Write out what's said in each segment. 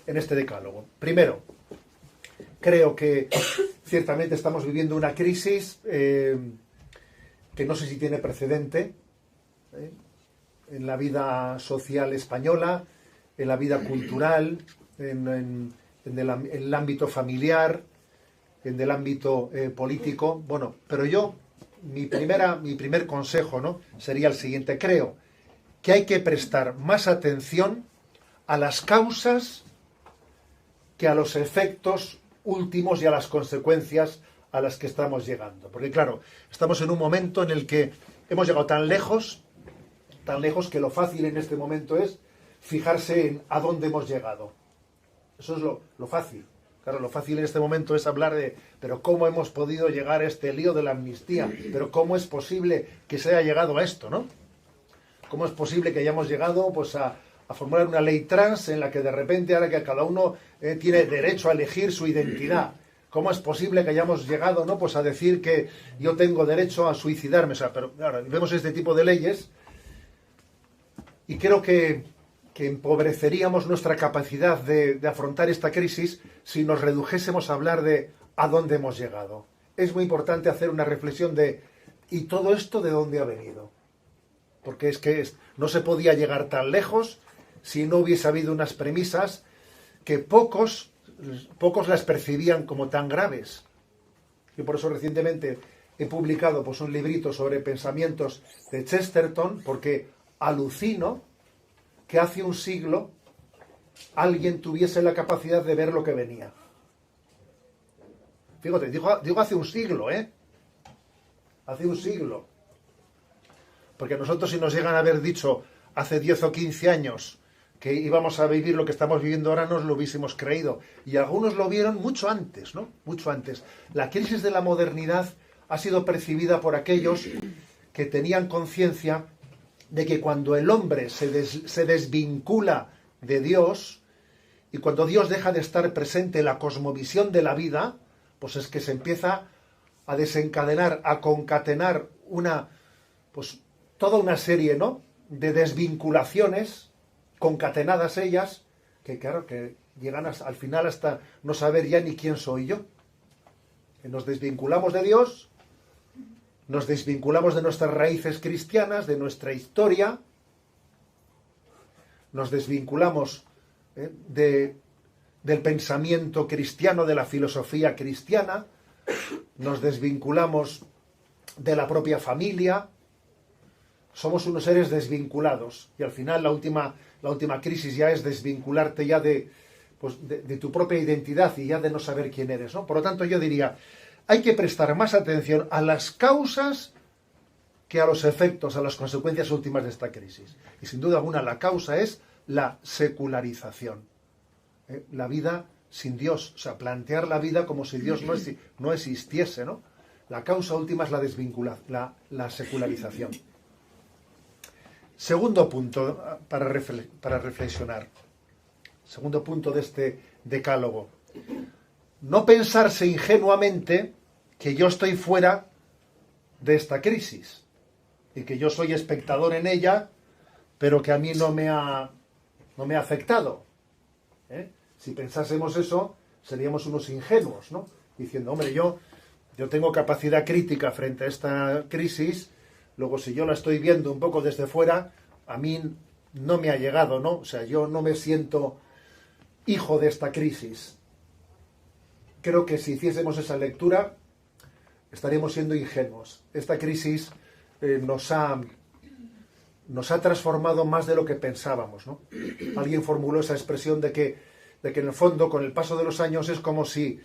en este decálogo. Primero, creo que ciertamente estamos viviendo una crisis que no sé si tiene precedente en la vida social española, en la vida cultural, en el ámbito familiar, en el ámbito político. Bueno, pero mi primer consejo, ¿no?, sería el siguiente. Creo que hay que prestar más atención a las causas que a los efectos últimos y a las consecuencias a las que estamos llegando. Porque claro, estamos en un momento en el que hemos llegado tan lejos que lo fácil en este momento es fijarse en a dónde hemos llegado. Eso es lo fácil. Claro, lo fácil en este momento es hablar de, pero ¿cómo hemos podido llegar a este lío de la amnistía? Pero ¿cómo es posible que se haya llegado a esto, no? ¿Cómo es posible que hayamos llegado pues a formular una ley trans en la que de repente ahora que cada uno tiene derecho a elegir su identidad? ¿Cómo es posible que hayamos llegado, ¿no?, pues a decir que yo tengo derecho a suicidarme? O sea, pero claro, vemos este tipo de leyes y creo que empobreceríamos nuestra capacidad de afrontar esta crisis si nos redujésemos a hablar de a dónde hemos llegado. Es muy importante hacer una reflexión de ¿y todo esto de dónde ha venido? Porque es que no se podía llegar tan lejos si no hubiese habido unas premisas que pocos las percibían como tan graves. Yo por eso recientemente he publicado pues un librito sobre pensamientos de Chesterton, porque alucino que hace un siglo alguien tuviese la capacidad de ver lo que venía. Fíjate, digo hace un siglo, hace un siglo. Porque a nosotros, si nos llegan a haber dicho hace 10 o 15 años que íbamos a vivir lo que estamos viviendo ahora, nos lo hubiésemos creído. Y algunos lo vieron mucho antes, ¿no? Mucho antes. La crisis de la modernidad ha sido percibida por aquellos que tenían conciencia de que cuando el hombre se desvincula de Dios y cuando Dios deja de estar presente en la cosmovisión de la vida, pues es que se empieza a desencadenar, a concatenar toda una serie, ¿no?, de desvinculaciones, concatenadas ellas, que claro, que llegan al final hasta no saber ya ni quién soy yo. Que nos desvinculamos de Dios, nos desvinculamos de nuestras raíces cristianas, de nuestra historia, nos desvinculamos del pensamiento cristiano, de la filosofía cristiana, nos desvinculamos de la propia familia. Somos unos seres desvinculados y al final la última crisis ya es desvincularte ya de tu propia identidad y ya de no saber quién eres, ¿no? Por lo tanto, yo diría, hay que prestar más atención a las causas que a los efectos, a las consecuencias últimas de esta crisis. Y sin duda alguna la causa es la secularización. La vida sin Dios, o sea, plantear la vida como si Dios no existiese, ¿no? La causa última es la secularización. Segundo punto para reflexionar. Segundo punto de este decálogo. No pensarse ingenuamente que yo estoy fuera de esta crisis y que yo soy espectador en ella, pero que a mí no me ha afectado. Si pensásemos eso, seríamos unos ingenuos, ¿no? Diciendo, hombre, yo tengo capacidad crítica frente a esta crisis. Luego, si yo la estoy viendo un poco desde fuera, a mí no me ha llegado, ¿no? O sea, yo no me siento hijo de esta crisis. Creo que si hiciésemos esa lectura, estaríamos siendo ingenuos. Esta crisis nos ha transformado más de lo que pensábamos, ¿no? Alguien formuló esa expresión de que en el fondo, con el paso de los años, es como si,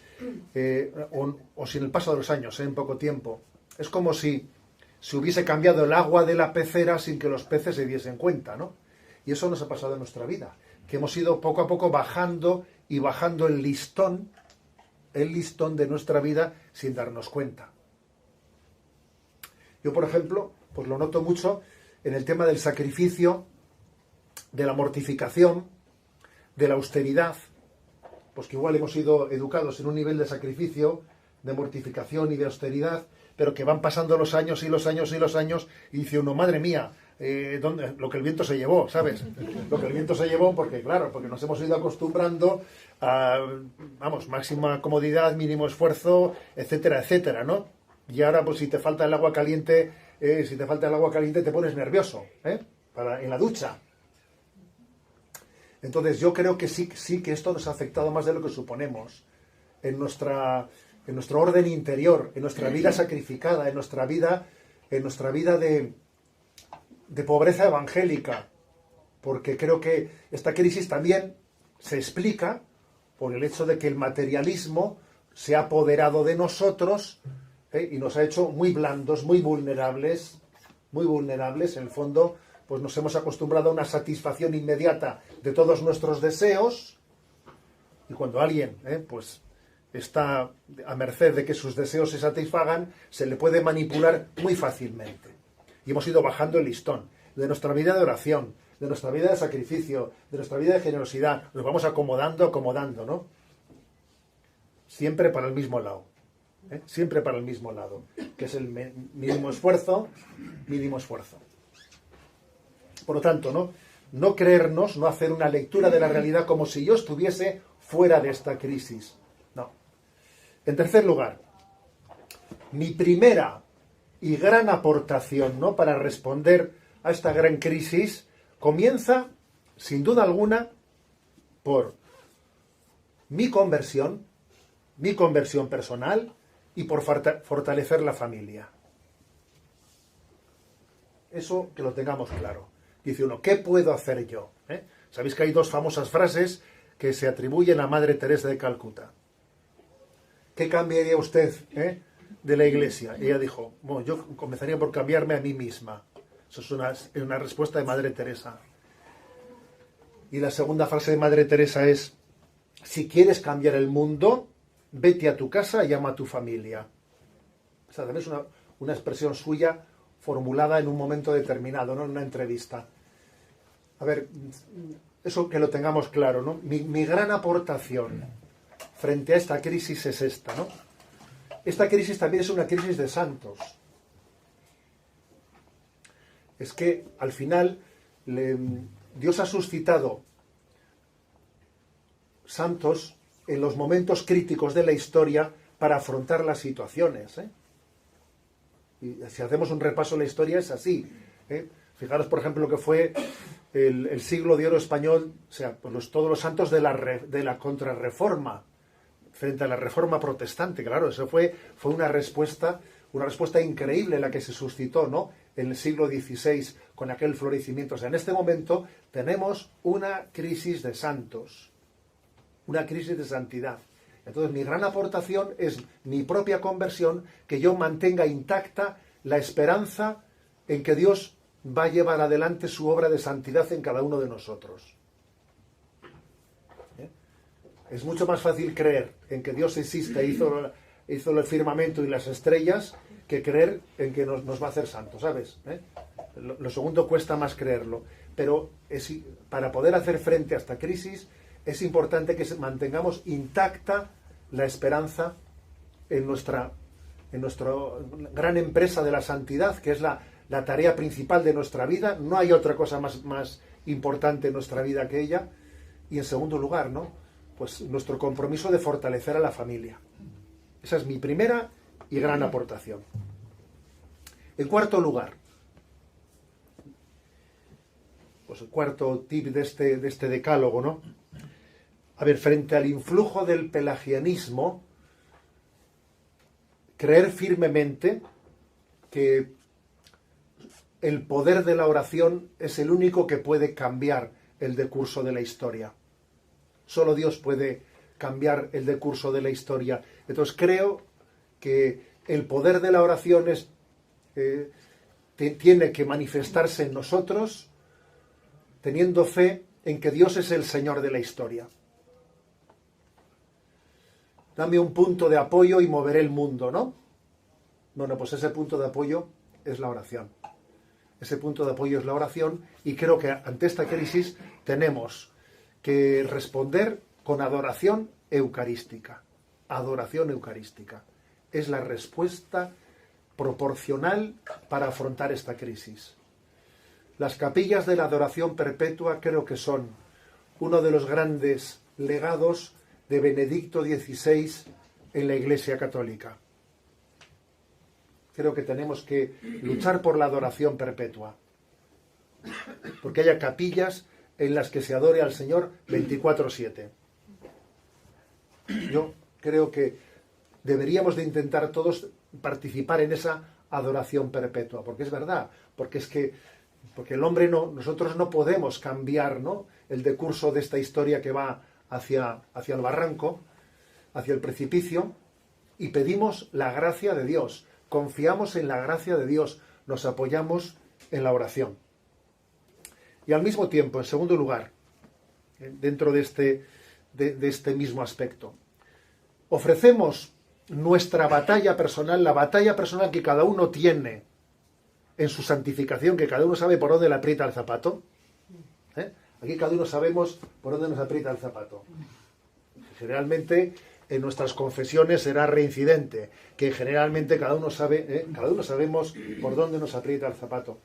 o sin el paso de los años, en poco tiempo, es como si se hubiese cambiado el agua de la pecera sin que los peces se diesen cuenta, ¿no? Y eso nos ha pasado en nuestra vida, que hemos ido poco a poco bajando el listón de nuestra vida sin darnos cuenta. Yo, por ejemplo, pues lo noto mucho en el tema del sacrificio, de la mortificación, de la austeridad, pues que igual hemos sido educados en un nivel de sacrificio, de mortificación y de austeridad, pero que van pasando los años y los años y los años y dice uno, madre mía, lo que el viento se llevó, ¿sabes? Lo que el viento se llevó porque, claro, porque nos hemos ido acostumbrando a, vamos, máxima comodidad, mínimo esfuerzo, etcétera, etcétera, ¿no? Y ahora, pues si te falta el agua caliente, te pones nervioso, en la ducha. Entonces yo creo que sí que esto nos ha afectado más de lo que suponemos en nuestro orden interior, en nuestra vida sacrificada, en nuestra vida de pobreza evangélica, porque creo que esta crisis también se explica por el hecho de que el materialismo se ha apoderado de nosotros y nos ha hecho muy blandos, muy vulnerables, en el fondo. Pues nos hemos acostumbrado a una satisfacción inmediata de todos nuestros deseos, y cuando alguien pues está a merced de que sus deseos se satisfagan, se le puede manipular muy fácilmente. Y hemos ido bajando el listón de nuestra vida de oración, de nuestra vida de sacrificio, de nuestra vida de generosidad. Nos vamos acomodando, ¿no? Siempre para el mismo lado. Siempre para el mismo lado, que es el mínimo esfuerzo. Por lo tanto, no creernos, no hacer una lectura de la realidad como si yo estuviese fuera de esta crisis. No. En tercer lugar, mi primera y gran aportación, ¿no?, para responder a esta gran crisis comienza, sin duda alguna, por mi conversión personal y por fortalecer la familia. Eso que lo tengamos claro. Dice uno, ¿qué puedo hacer yo? Sabéis que hay dos famosas frases que se atribuyen a Madre Teresa de Calcuta. ¿Qué cambiaría usted de la Iglesia? Y ella dijo, bueno, yo comenzaría por cambiarme a mí misma. Eso es una respuesta de Madre Teresa. Y la segunda frase de Madre Teresa es, si quieres cambiar el mundo, vete a tu casa y llama a tu familia. O sea, también es una expresión suya formulada en un momento determinado, ¿no?, en una entrevista. A ver, eso que lo tengamos claro, ¿no? Mi gran aportación frente a esta crisis es esta, ¿no? Esta crisis también es una crisis de santos. Es que, al final, Dios ha suscitado santos en los momentos críticos de la historia para afrontar las situaciones. Y si hacemos un repaso de la historia es así. Fijaros, por ejemplo, lo que fue el siglo de oro español, o sea, pues todos los santos de la contrarreforma frente a la reforma protestante. Claro, eso fue una respuesta increíble la que se suscitó, ¿no?, en el siglo XVI con aquel florecimiento. O sea, en este momento tenemos una crisis de santos, una crisis de santidad. Entonces, mi gran aportación es mi propia conversión, que yo mantenga intacta la esperanza en que Dios va a llevar adelante su obra de santidad en cada uno de nosotros. Es mucho más fácil creer en que Dios existe, hizo el firmamento y las estrellas, que creer en que nos va a hacer santos, ¿sabes? Lo segundo cuesta más creerlo. Pero para poder hacer frente a esta crisis es importante que mantengamos intacta la esperanza en nuestra gran empresa de la santidad, que es la tarea principal de nuestra vida. No hay otra cosa más importante en nuestra vida que ella. Y en segundo lugar, ¿no?, pues nuestro compromiso de fortalecer a la familia. Esa es mi primera y gran aportación. En cuarto lugar, pues el cuarto tip de este decálogo, ¿no? A ver, frente al influjo del pelagianismo, creer firmemente que el poder de la oración es el único que puede cambiar el decurso de la historia. Solo Dios puede cambiar el decurso de la historia. Entonces creo que el poder de la oración tiene que manifestarse en nosotros teniendo fe en que Dios es el Señor de la historia. Dame un punto de apoyo y moveré el mundo, ¿no? Bueno, pues ese punto de apoyo es la oración. Ese punto de apoyo es la oración, y creo que ante esta crisis tenemos que responder con adoración eucarística. Adoración eucarística. Es la respuesta proporcional para afrontar esta crisis. Las capillas de la adoración perpetua creo que son uno de los grandes legados de Benedicto XVI en la Iglesia Católica. Creo que tenemos que luchar por la adoración perpetua, porque haya capillas en las que se adore al Señor 24/7. Yo creo que deberíamos de intentar todos participar en esa adoración perpetua, porque es verdad, porque el hombre nosotros no podemos cambiar, ¿no?, el decurso de esta historia que va hacia el barranco, hacia el precipicio, y pedimos la gracia de Dios, confiamos en la gracia de Dios, nos apoyamos en la oración. Y al mismo tiempo, en segundo lugar, dentro de este mismo aspecto, ofrecemos nuestra batalla personal, la batalla personal que cada uno tiene en su santificación, que cada uno sabe por dónde le aprieta el zapato. Aquí cada uno sabemos por dónde nos aprieta el zapato. Generalmente en nuestras confesiones será reincidente, que generalmente cada uno sabemos por dónde nos aprieta el zapato.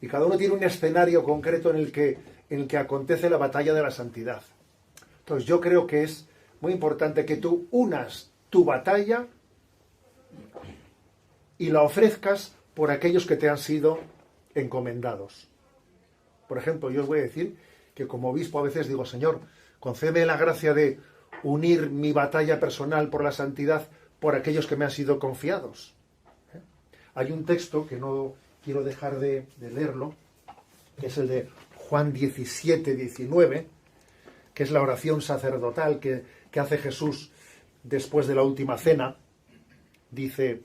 Y cada uno tiene un escenario concreto en el que acontece la batalla de la santidad. Entonces yo creo que es muy importante que tú unas tu batalla y la ofrezcas por aquellos que te han sido encomendados. Por ejemplo, yo os voy a decir que como obispo a veces digo, Señor, concédeme la gracia de unir mi batalla personal por la santidad por aquellos que me han sido confiados. Hay un texto que no quiero dejar de leerlo, que es el de Juan 17-19, que es la oración sacerdotal que hace Jesús después de la última cena. Dice: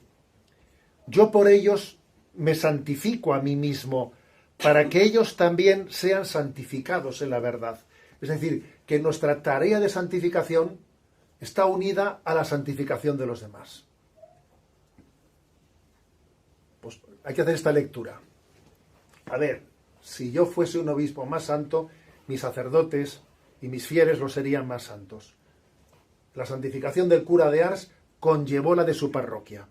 yo por ellos me santifico a mí mismo, para que ellos también sean santificados en la verdad. Es decir, que nuestra tarea de santificación está unida a la santificación de los demás. Pues hay que hacer esta lectura. A ver, si yo fuese un obispo más santo, mis sacerdotes y mis fieles lo serían más santos. La santificación del cura de Ars conllevó la de su parroquia.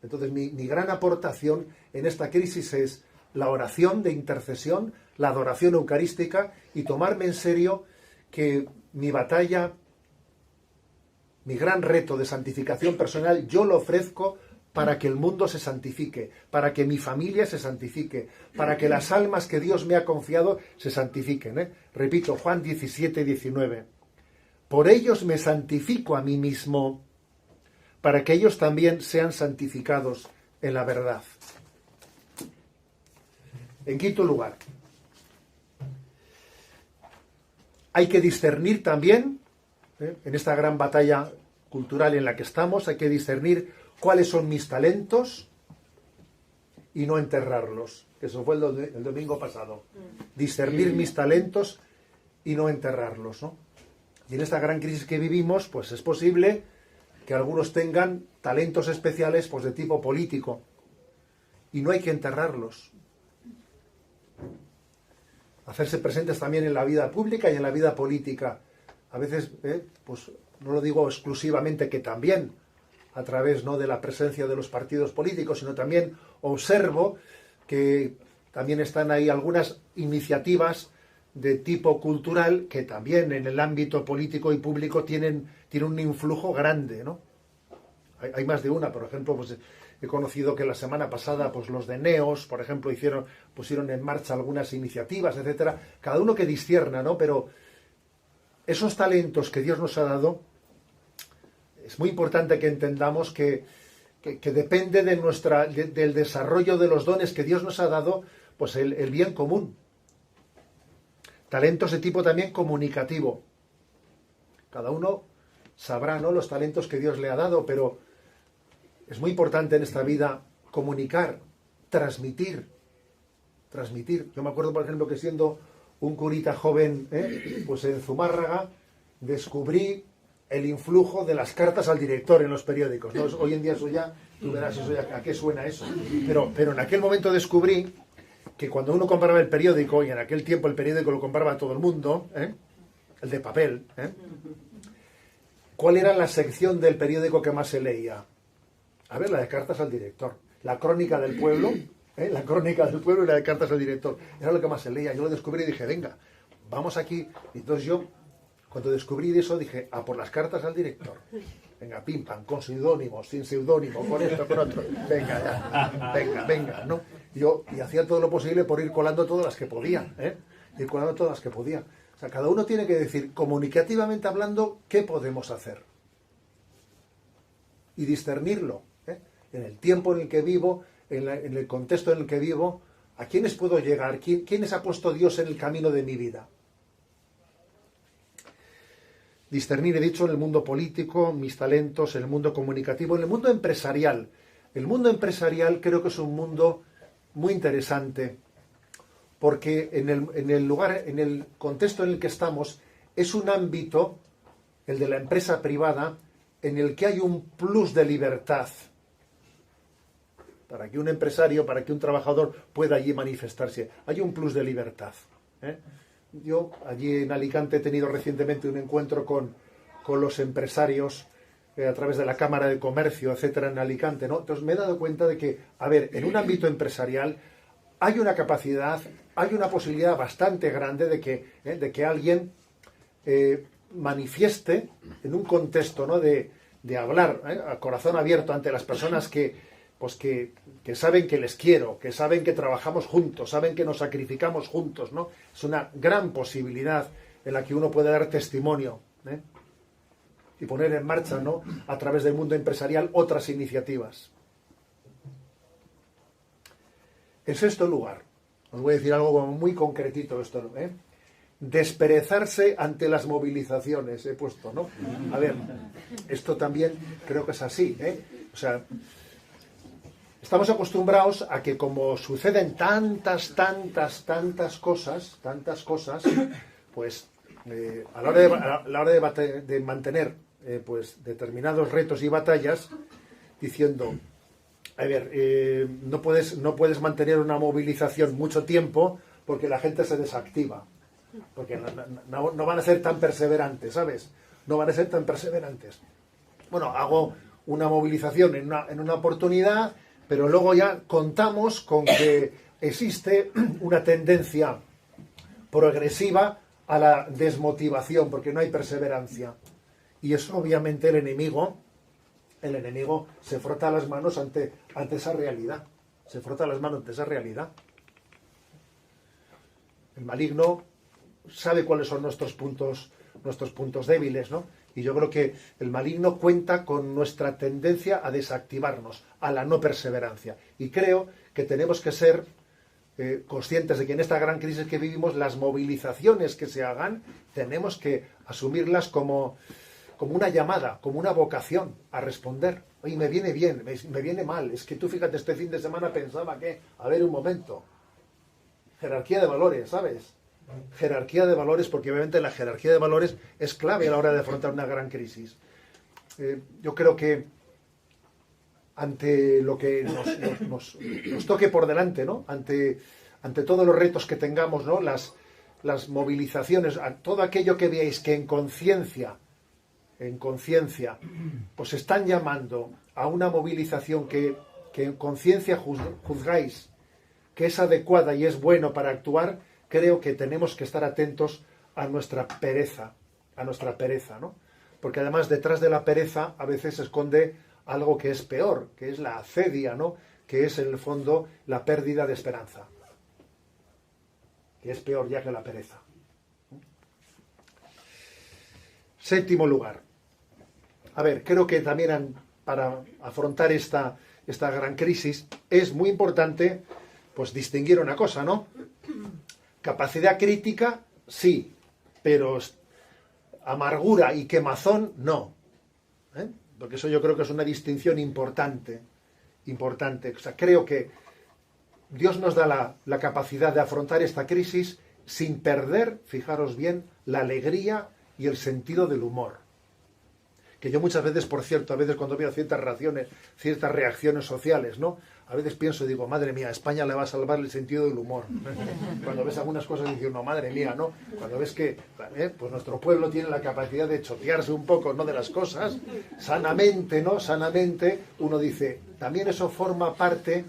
Entonces mi gran aportación en esta crisis es la oración de intercesión, la adoración eucarística y tomarme en serio que mi batalla, mi gran reto de santificación personal, yo lo ofrezco para que el mundo se santifique, para que mi familia se santifique, para que las almas que Dios me ha confiado se santifiquen. Repito, Juan 17-19. Por ellos me santifico a mí mismo, para que ellos también sean santificados en la verdad. En quinto lugar, hay que discernir también, en esta gran batalla cultural en la que estamos, hay que discernir cuáles son mis talentos y no enterrarlos. Eso fue el domingo pasado. Discernir mis talentos y no enterrarlos, ¿no? Y en esta gran crisis que vivimos, pues es posible que algunos tengan talentos especiales, pues de tipo político, y no hay que enterrarlos. Hacerse presentes también en la vida pública y en la vida política. A veces, pues no lo digo exclusivamente que también a través, ¿no?, de la presencia de los partidos políticos, sino también observo que también están ahí algunas iniciativas de tipo cultural que también en el ámbito político y público tienen un influjo grande, ¿no? Hay más de una, por ejemplo, pues he conocido que la semana pasada, pues los de Neos, por ejemplo, pusieron en marcha algunas iniciativas, etcétera. Cada uno que discierna, ¿no? Pero esos talentos que Dios nos ha dado, es muy importante que entendamos que depende del desarrollo de los dones que Dios nos ha dado, pues el bien común. Talentos de tipo también comunicativo. Cada uno sabrá, ¿no?, los talentos que Dios le ha dado, pero es muy importante en esta vida comunicar, transmitir. Yo me acuerdo, por ejemplo, que siendo un curita joven, pues en Zumárraga, descubrí el influjo de las cartas al director en los periódicos, ¿no? Hoy en día eso ya, tú verás eso ya, a qué suena eso. Pero en aquel momento descubrí que cuando uno compraba el periódico, y en aquel tiempo el periódico lo compraba todo el mundo, el de papel, ¿cuál era la sección del periódico que más se leía? A ver, la de cartas al director. La crónica del pueblo, La Crónica del Pueblo y la de Cartas al Director. Era lo que más se leía. Yo lo descubrí y dije, venga, vamos aquí. Y entonces yo, cuando descubrí eso, dije, a por las Cartas al Director. Venga, pim, pam, con seudónimo, sin seudónimo, con esto, con otro. Venga, ya. Venga, ¿no? Y hacía todo lo posible por ir colando todas las que podía, Ir colando todas las que podía. O sea, cada uno tiene que decir, comunicativamente hablando, qué podemos hacer. Y discernirlo, en el tiempo en el que vivo, en el contexto en el que vivo, ¿a quiénes puedo llegar? ¿Quiénes ha puesto Dios en el camino de mi vida? Discernir, he dicho, en el mundo político, mis talentos, en el mundo comunicativo, en el mundo empresarial. El mundo empresarial creo que es un mundo muy interesante, porque en el contexto en el que estamos, es un ámbito, el de la empresa privada, en el que hay un plus de libertad. Para que un empresario, para que un trabajador pueda allí manifestarse. Hay un plus de libertad. Yo allí en Alicante he tenido recientemente un encuentro con los empresarios a través de la Cámara de Comercio, etcétera, en Alicante, ¿no? Entonces me he dado cuenta de que, a ver, en un ámbito empresarial hay una capacidad, hay una posibilidad bastante grande de que alguien manifieste en un contexto, ¿no?, de hablar a corazón abierto ante las personas que saben que les quiero, que saben que trabajamos juntos, saben que nos sacrificamos juntos, ¿no? Es una gran posibilidad en la que uno puede dar testimonio, y poner en marcha, ¿no?, a través del mundo empresarial otras iniciativas. En sexto lugar, os voy a decir algo como muy concretito esto, desperezarse ante las movilizaciones, he puesto, ¿no? A ver, esto también creo que es así, O sea, estamos acostumbrados a que, como suceden tantas cosas, pues a la hora de mantener pues determinados retos y batallas, diciendo, a ver, no puedes mantener una movilización mucho tiempo porque la gente se desactiva, porque no van a ser tan perseverantes, ¿sabes? No van a ser tan perseverantes. Bueno, hago una movilización en una oportunidad, pero luego ya contamos con que existe una tendencia progresiva a la desmotivación, porque no hay perseverancia. Y eso, obviamente, el enemigo se frota las manos ante esa realidad. Se frota las manos ante esa realidad. El maligno sabe cuáles son nuestros puntos débiles, ¿no? Y yo creo que el maligno cuenta con nuestra tendencia a desactivarnos, a la no perseverancia. Y creo que tenemos que ser conscientes de que en esta gran crisis que vivimos, las movilizaciones que se hagan, tenemos que asumirlas como una llamada, como una vocación a responder. Oye, me viene bien, me viene mal. Es que tú, fíjate, este fin de semana pensaba que, a ver, un momento, jerarquía de valores, ¿sabes? Jerarquía de valores, porque obviamente la jerarquía de valores es clave a la hora de afrontar una gran crisis. Yo creo que ante lo que nos toque por delante, ¿no? Ante todos los retos que tengamos, ¿no?, las movilizaciones, todo aquello que veáis que en conciencia, pues están llamando a una movilización que en conciencia juzgáis que es adecuada y es bueno para actuar, creo que tenemos que estar atentos a nuestra pereza, ¿no? Porque además detrás de la pereza a veces se esconde algo que es peor, que es la acedia, ¿no?, que es en el fondo la pérdida de esperanza, que es peor ya que la pereza. Séptimo lugar. A ver, creo que también para afrontar esta gran crisis es muy importante, pues, distinguir una cosa, ¿no? Capacidad crítica, sí, pero amargura y quemazón, no. Porque eso yo creo que es una distinción importante. O sea, creo que Dios nos da la capacidad de afrontar esta crisis sin perder, fijaros bien, la alegría y el sentido del humor. Que yo muchas veces, por cierto, a veces cuando veo ciertas reacciones sociales, ¿no?, a veces pienso y digo, madre mía, a España le va a salvar el sentido del humor. Cuando ves algunas cosas dices, no, madre mía, ¿no? Cuando ves que pues nuestro pueblo tiene la capacidad de chotearse un poco, ¿no?, de las cosas, sanamente, ¿no? Sanamente, uno dice, también eso forma parte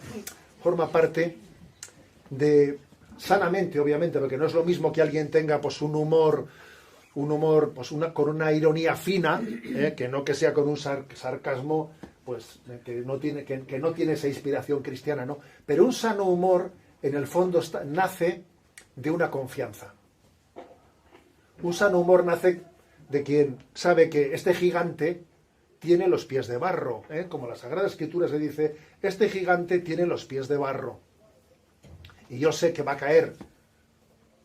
sanamente, obviamente, porque no es lo mismo que alguien tenga pues un humor pues con una ironía fina, que no que sea con un sarcasmo pues que no tiene esa inspiración cristiana, ¿no? Pero un sano humor en el fondo nace de una confianza. Un sano humor nace de quien sabe que este gigante tiene los pies de barro, como la Sagrada Escritura se dice, este gigante tiene los pies de barro y yo sé que va a caer.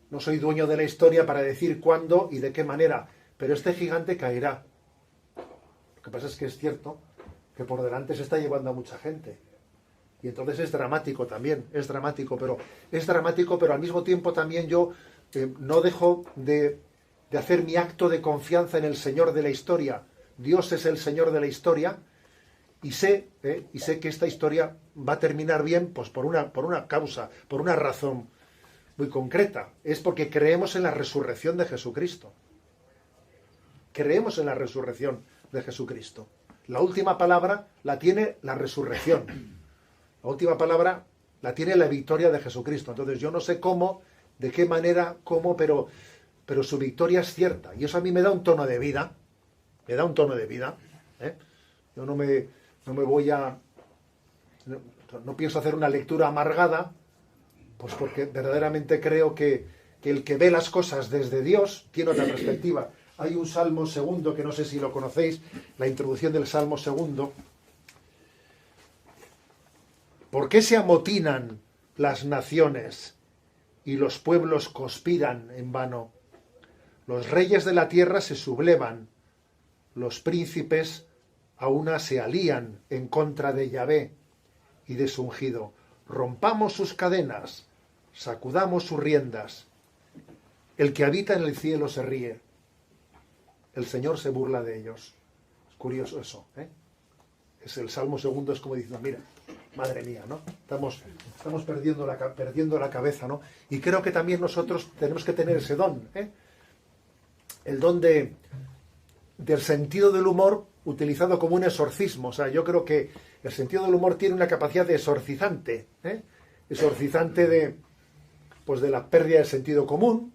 No soy dueño de la historia para decir cuándo y de qué manera, pero este gigante caerá. Lo que pasa es que es cierto que por delante se está llevando a mucha gente. Y entonces es dramático también, es dramático, pero al mismo tiempo también yo no dejo de hacer mi acto de confianza en el Señor de la historia. Dios es el Señor de la historia y sé que esta historia va a terminar bien pues por una causa, por una razón muy concreta. Es porque creemos en la resurrección de Jesucristo. Creemos en la resurrección de Jesucristo. La última palabra la tiene la resurrección. La última palabra la tiene la victoria de Jesucristo. Entonces yo no sé cómo, de qué manera, pero su victoria es cierta. Y eso a mí me da un tono de vida. Me da un tono de vida. Yo no me voy a... No pienso hacer una lectura amargada, pues porque verdaderamente creo que el que ve las cosas desde Dios tiene otra perspectiva. Hay un Salmo segundo, que no sé si lo conocéis, la introducción del Salmo segundo. ¿Por qué se amotinan las naciones y los pueblos conspiran en vano? Los reyes de la tierra se sublevan, los príncipes a una se alían en contra de Yahvé y de su ungido. Rompamos sus cadenas, sacudamos sus riendas. El que habita en el cielo se ríe. El Señor se burla de ellos. Es curioso eso, Es el Salmo segundo, es como diciendo, mira, madre mía, ¿no? Estamos perdiendo la cabeza, ¿no? Y creo que también nosotros tenemos que tener ese don, el don del sentido del humor utilizado como un exorcismo. O sea, yo creo que el sentido del humor tiene una capacidad de exorcizante, exorcizante de la pérdida del sentido común,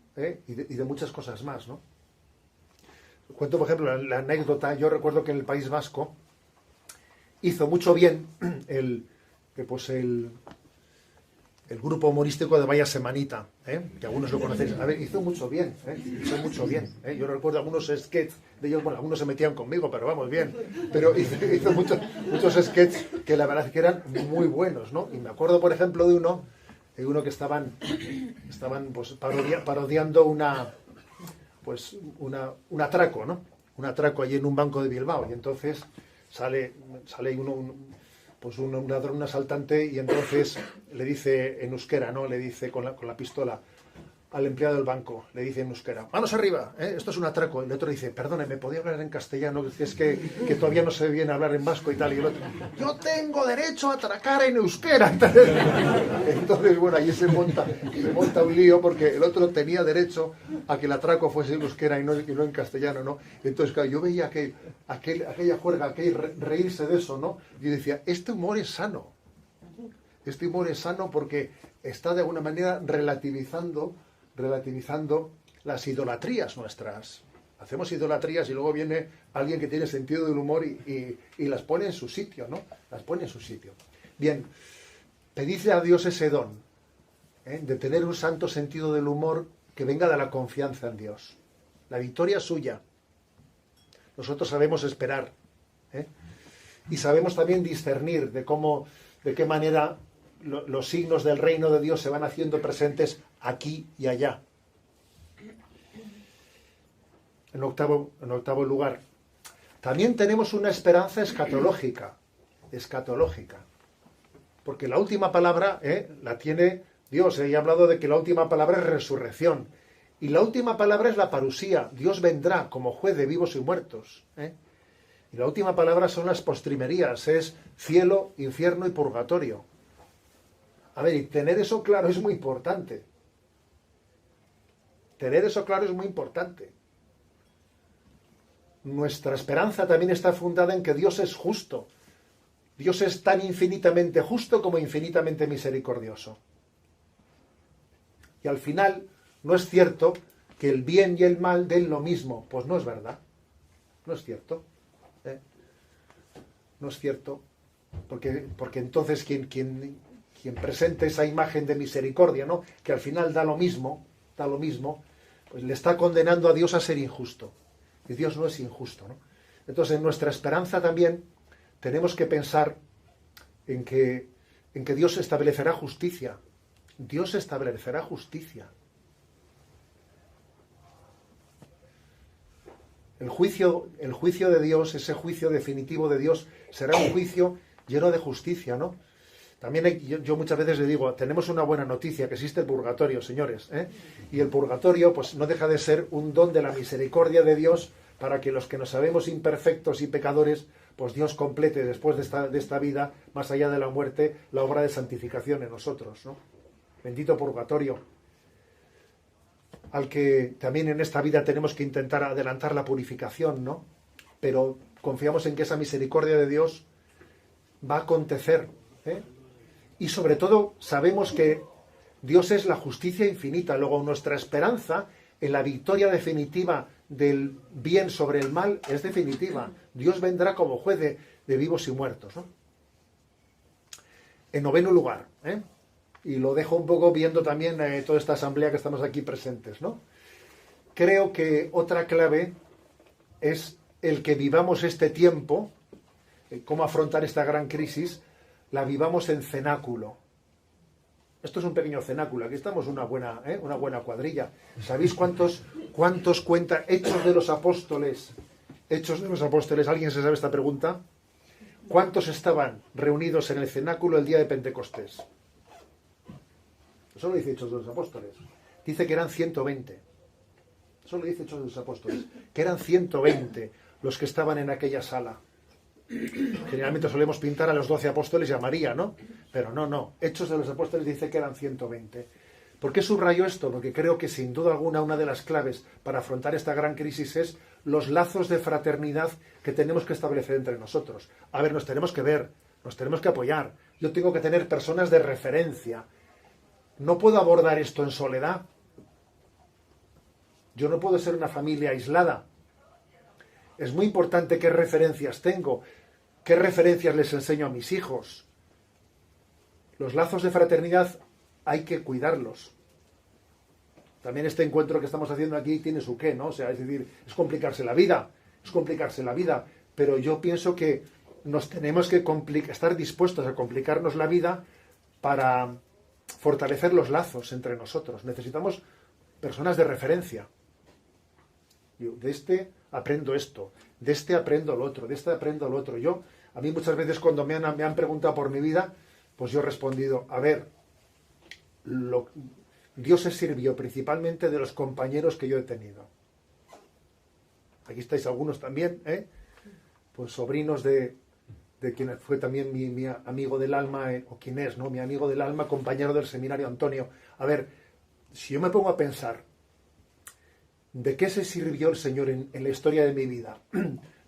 y de muchas cosas más, ¿no? Cuento, por ejemplo, la anécdota. Yo recuerdo que en el País Vasco hizo mucho bien el grupo humorístico de Vaya Semanita, que algunos lo conocéis. A ver, hizo mucho bien. Yo recuerdo algunos sketches de ellos, bueno, algunos se metían conmigo, pero vamos, bien. Pero hizo muchos sketches que la verdad es que eran muy buenos, ¿no? Y me acuerdo, por ejemplo, de uno que estaban pues, parodiando un atraco, ¿no? Un atraco allí en un banco de Bilbao. Y entonces sale un ladrón, un asaltante, y entonces le dice en euskera, ¿no? Le dice con la pistola al empleado del banco, le dice en euskera, manos arriba, esto es un atraco. Y el otro dice, perdone, ¿me podía hablar en castellano? Es que todavía no se viene a hablar en vasco y tal. Y el otro, yo tengo derecho a atracar en euskera. Entonces, bueno, ahí se monta un lío, porque el otro tenía derecho a que el atraco fuese en euskera y no en castellano, ¿no? Entonces, claro, yo veía aquella juerga, aquel reírse de eso, ¿no? Y decía, este humor es sano. Este humor es sano porque está de alguna manera relativizando las idolatrías nuestras. Hacemos idolatrías y luego viene alguien que tiene sentido del humor y las pone en su sitio, ¿no? Las pone en su sitio. Bien, pedidle a Dios ese don, de tener un santo sentido del humor que venga de la confianza en Dios. La victoria es suya. Nosotros sabemos esperar, y sabemos también discernir de qué manera los signos del reino de Dios se van haciendo presentes aquí y allá. En octavo lugar, también tenemos una esperanza escatológica, porque la última palabra la tiene Dios. He hablado de que la última palabra es resurrección, y la última palabra es la parusía. Dios vendrá como juez de vivos y muertos, y la última palabra son las postrimerías, es cielo, infierno y purgatorio. A ver, y tener eso claro es muy importante. Nuestra esperanza también está fundada en que Dios es justo. Dios es tan infinitamente justo como infinitamente misericordioso. Y al final no es cierto que el bien y el mal den lo mismo. Pues no es verdad. No es cierto. No es cierto. Porque entonces quien presente esa imagen de misericordia, ¿no?, que al final da lo mismo, pues le está condenando a Dios a ser injusto. Y Dios no es injusto, ¿no? Entonces, en nuestra esperanza también tenemos que pensar en que Dios establecerá justicia. Dios establecerá justicia. El juicio de Dios, ese juicio definitivo de Dios, será un juicio lleno de justicia, ¿no? También yo muchas veces le digo, tenemos una buena noticia, que existe el purgatorio, señores, ¿eh? Y el purgatorio pues no deja de ser un don de la misericordia de Dios para que los que nos sabemos imperfectos y pecadores, pues Dios complete después de esta vida, más allá de la muerte, la obra de santificación en nosotros, ¿no? Bendito purgatorio, al que también en esta vida tenemos que intentar adelantar la purificación, ¿no? Pero confiamos en que esa misericordia de Dios va a acontecer, ¿eh? Y sobre todo sabemos que Dios es la justicia infinita. Luego nuestra esperanza en la victoria definitiva del bien sobre el mal es definitiva. Dios vendrá como juez de vivos y muertos, ¿no? En noveno lugar, y lo dejo un poco viendo también toda esta asamblea que estamos aquí presentes, ¿no? Creo que otra clave es el que vivamos este tiempo, cómo afrontar esta gran crisis, la vivamos en cenáculo. Esto es un pequeño cenáculo. Aquí estamos una buena cuadrilla. ¿Sabéis cuántos cuenta Hechos de los Apóstoles? Hechos de los Apóstoles. ¿Alguien se sabe esta pregunta? ¿Cuántos estaban reunidos en el cenáculo el día de Pentecostés? Eso lo dice Hechos de los Apóstoles. Dice que eran 120. Eso lo dice Hechos de los Apóstoles. Que eran 120 los que estaban en aquella sala. Generalmente solemos pintar a los 12 apóstoles y a María, ¿no? Pero no. Hechos de los Apóstoles dice que eran 120. ¿Por qué subrayo esto? Porque creo que sin duda alguna una de las claves para afrontar esta gran crisis es los lazos de fraternidad que tenemos que establecer entre nosotros. A ver, nos tenemos que ver, nos tenemos que apoyar. Yo tengo que tener personas de referencia. No puedo abordar esto en soledad. Yo no puedo ser una familia aislada. Es muy importante qué referencias tengo. ¿Qué referencias les enseño a mis hijos? Los lazos de fraternidad hay que cuidarlos. También este encuentro que estamos haciendo aquí tiene su qué, ¿no? O sea, es decir, es complicarse la vida, pero yo pienso que nos tenemos que estar dispuestos a complicarnos la vida para fortalecer los lazos entre nosotros. Necesitamos personas de referencia. De este aprendo esto, de este aprendo lo otro, de este aprendo lo otro. A mí muchas veces cuando me han preguntado por mi vida, pues yo he respondido, a ver, Dios se sirvió principalmente de los compañeros que yo he tenido. Aquí estáis algunos también, pues sobrinos de quien fue también mi amigo del alma, o quien es, ¿no? Mi amigo del alma, compañero del seminario Antonio. A ver, si yo me pongo a pensar, ¿de qué se sirvió el Señor en la historia de mi vida?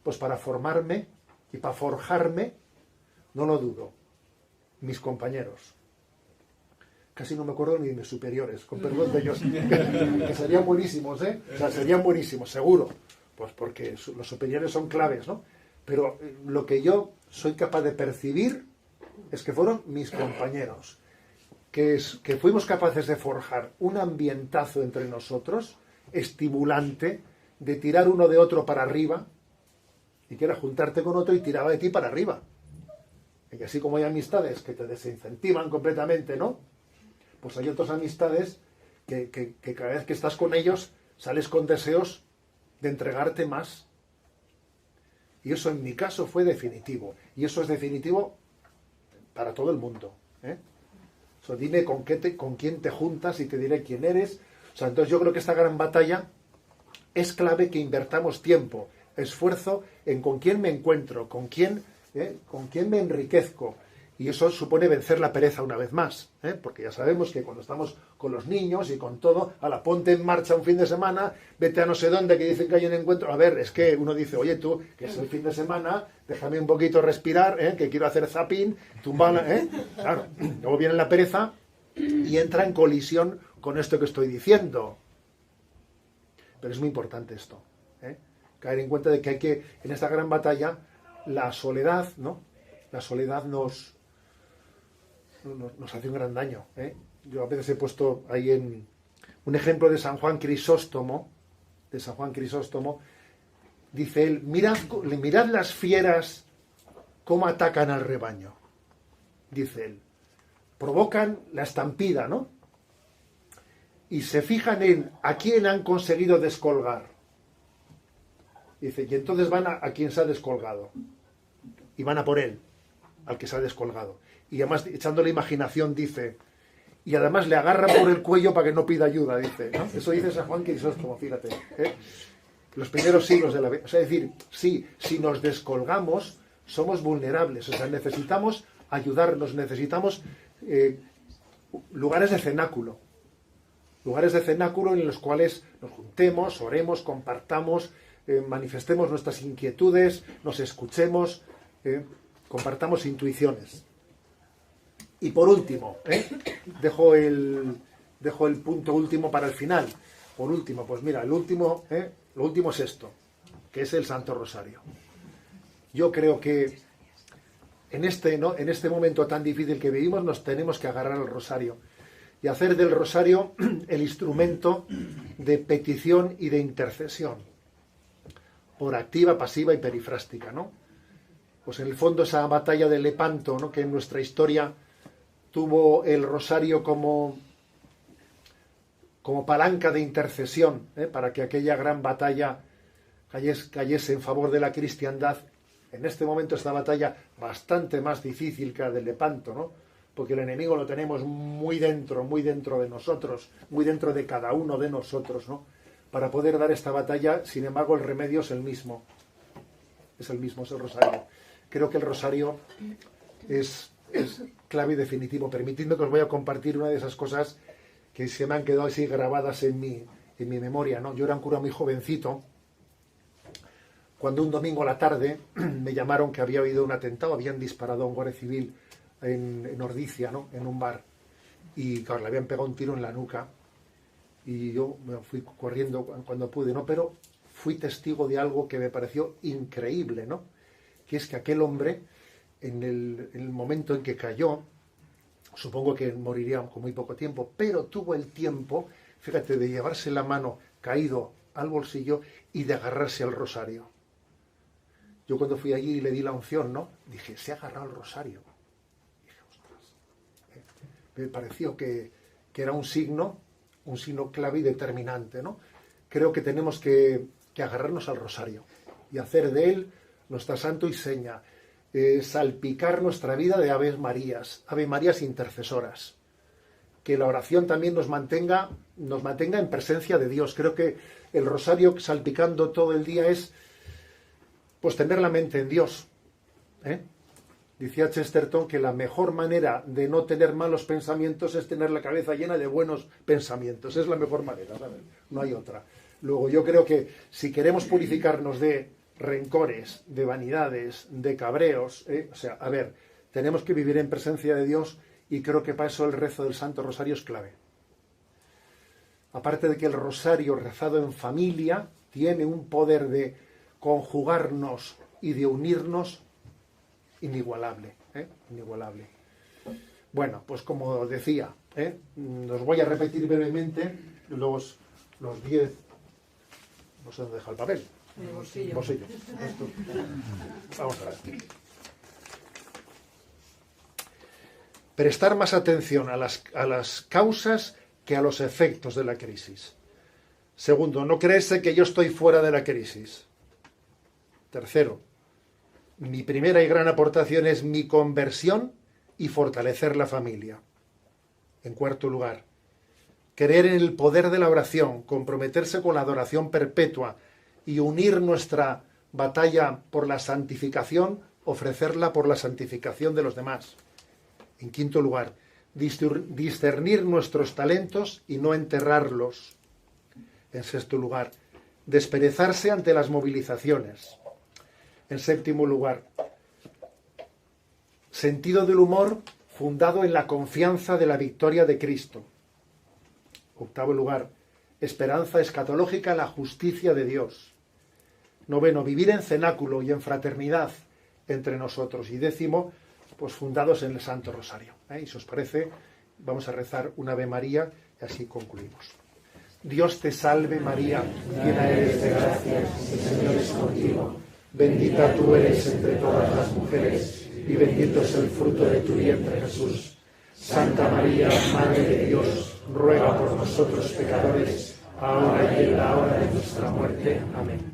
Pues para formarme y para forjarme, no lo dudo, mis compañeros. Casi no me acuerdo ni de mis superiores, con perdón de ellos, que serían buenísimos, O sea, serían buenísimos, seguro. Pues porque los superiores son claves, ¿no? Pero lo que yo soy capaz de percibir es que fueron mis compañeros, que fuimos capaces de forjar un ambientazo entre nosotros, estimulante, de tirar uno de otro para arriba, y que era juntarte con otro y tiraba de ti para arriba. Y así como hay amistades que te desincentivan completamente, ¿no? Pues hay otras amistades que cada vez que estás con ellos sales con deseos de entregarte más. Y eso en mi caso fue definitivo. Y eso es definitivo para todo el mundo, O sea, dime con quién te juntas y te diré quién eres. O sea, entonces yo creo que esta gran batalla es clave que invertamos tiempo, esfuerzo en con quién me encuentro, con quién me enriquezco. Y eso supone vencer la pereza una vez más, porque ya sabemos que cuando estamos con los niños y con todo, ponte en marcha un fin de semana, vete a no sé dónde que dicen que hay un encuentro. A ver, es que uno dice, oye tú, que es el fin de semana, déjame un poquito respirar, que quiero hacer zapping, tumbar, Claro, luego viene la pereza y entra en colisión con esto que estoy diciendo. Pero es muy importante esto, ¿eh? Caer en cuenta de que hay que, en esta gran batalla, la soledad, ¿no? La soledad nos hace un gran daño, ¿eh? Yo a veces he puesto ahí en un ejemplo de San Juan Crisóstomo, dice él, mirad las fieras cómo atacan al rebaño, dice él. Provocan la estampida, ¿no? Y se fijan en a quién han conseguido descolgar. Dice, y entonces van a quien se ha descolgado. Y van a por él, al que se ha descolgado. Y además, echando la imaginación, dice, y además le agarran por el cuello para que no pida ayuda, dice, ¿no? Eso dice San Juan Crisóstomo, fíjate, ¿eh? Los primeros siglos de la vida. O sea, es decir, sí, si nos descolgamos, somos vulnerables. O sea, necesitamos ayudarnos, necesitamos lugares de cenáculo. Lugares de cenáculo en los cuales nos juntemos, oremos, compartamos, manifestemos nuestras inquietudes, nos escuchemos, compartamos intuiciones. Y por último, dejo el punto último para el final. Por último, pues mira, lo último es esto, que es el Santo Rosario. Yo creo que en este momento tan difícil que vivimos nos tenemos que agarrar al Rosario y hacer del Rosario el instrumento de petición y de intercesión, por activa, pasiva y perifrástica, ¿no? Pues en el fondo esa batalla de Lepanto, ¿no? Que en nuestra historia tuvo el Rosario como palanca de intercesión, para que aquella gran batalla cayese en favor de la cristiandad. En este momento esta batalla bastante más difícil que la de Lepanto, ¿no? Porque el enemigo lo tenemos muy dentro de nosotros, muy dentro de cada uno de nosotros, ¿no? Para poder dar esta batalla, sin embargo, el remedio es el mismo. Es el Rosario. Creo que el Rosario es clave y definitivo. Permitidme que os voy a compartir una de esas cosas que se me han quedado así grabadas en mi memoria, ¿no? Yo era un cura muy jovencito, cuando un domingo a la tarde me llamaron que había habido un atentado, habían disparado a un guardia civil en Ordicia, ¿no? En un bar, y claro, le habían pegado un tiro en la nuca, y yo me fui corriendo cuando pude, ¿no? Pero fui testigo de algo que me pareció increíble, ¿no? Que es que aquel hombre, en el momento en que cayó, supongo que moriría con muy poco tiempo, pero tuvo el tiempo, fíjate, de llevarse la mano caído al bolsillo y de agarrarse al rosario. Yo cuando fui allí y le di la unción, ¿no? Dije, se ha agarrado al rosario. Dije, ostras. Me pareció que era un signo clave y determinante, ¿no? Creo que tenemos que agarrarnos al rosario y hacer de él nuestra santo y seña. Salpicar nuestra vida de Ave Marías intercesoras, que la oración también nos mantenga en presencia de Dios. Creo que el rosario salpicando todo el día es pues tener la mente en Dios, Decía Chesterton que la mejor manera de no tener malos pensamientos es tener la cabeza llena de buenos pensamientos. Es la mejor manera, ¿sabes? No hay otra. Luego yo creo que si queremos purificarnos de rencores, de vanidades, de cabreos, o sea, a ver, tenemos que vivir en presencia de Dios, y creo que para eso el rezo del Santo Rosario es clave. Aparte de que el rosario rezado en familia tiene un poder de conjugarnos y de unirnos inigualable, inigualable. Bueno, pues como decía, os voy a repetir brevemente los 10, no sé dónde deja el papel. En el bolsillo. Bolsillo. Vamos a ver. Prestar más atención a las causas que a los efectos de la crisis. Segundo, no creerse que yo estoy fuera de la crisis. Tercero, mi primera y gran aportación es mi conversión y fortalecer la familia. En cuarto lugar, creer en el poder de la oración, comprometerse con la adoración perpetua y unir nuestra batalla por la santificación, ofrecerla por la santificación de los demás. En quinto lugar, discernir nuestros talentos y no enterrarlos. En sexto lugar, desperezarse ante las movilizaciones. En séptimo lugar, sentido del humor fundado en la confianza de la victoria de Cristo. Octavo lugar, esperanza escatológica en la justicia de Dios. Noveno, vivir en cenáculo y en fraternidad entre nosotros. Y décimo, pues fundados en el Santo Rosario. Y si os parece, vamos a rezar una Ave María y así concluimos. Dios te salve María, llena eres de gracia, el Señor es contigo. Bendita tú eres entre todas las mujeres y bendito es el fruto de tu vientre Jesús. Santa María, Madre de Dios, ruega por nosotros pecadores, ahora y en la hora de nuestra muerte. Amén.